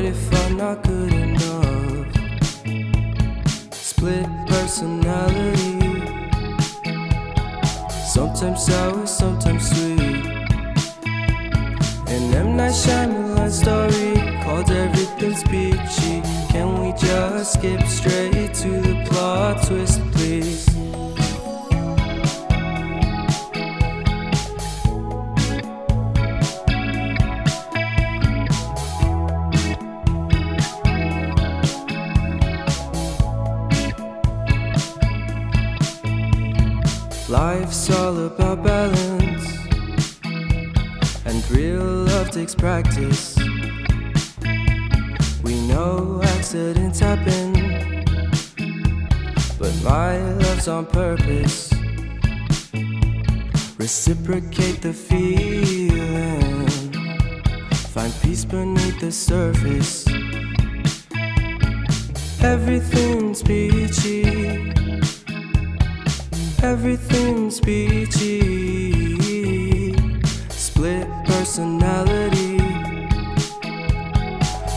if I'm not good enough? Split personality, sometimes sour, sometimes sweet. An M. Night Shyamalan story called Everything's Peachy. Can we just skip straight to the plot twist, please? Life's all about balance, and real love takes practice. We know accidents happen, but my love's on purpose. Reciprocate the feeling, find peace beneath the surface. Everything's peachy, everything's peachy. Split personality,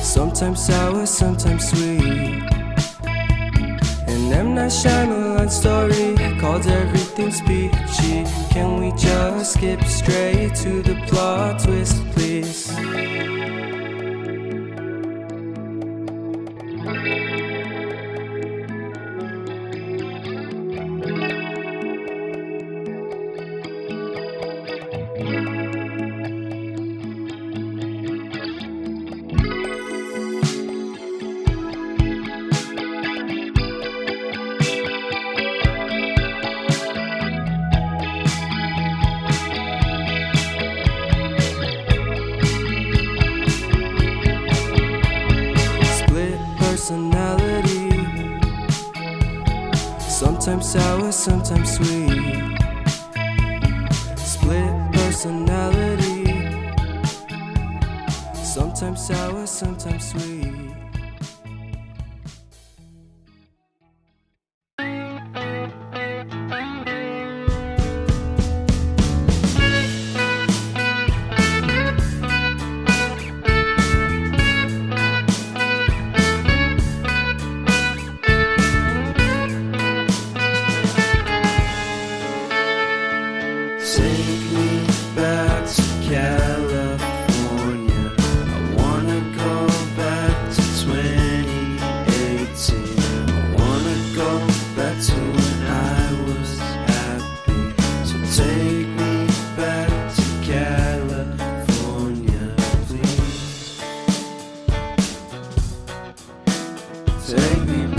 sometimes sour, sometimes sweet. An M. Night Shyamalan story called Everything's Peachy. Can we just skip straight to the plot twist, please? Personality, sometimes sour, sometimes sweet. Split personality, sometimes sour, sometimes sweet. Take me back to California. I wanna go back to 2018. I wanna go back to when I was happy. So take me back to California, please. Take me back.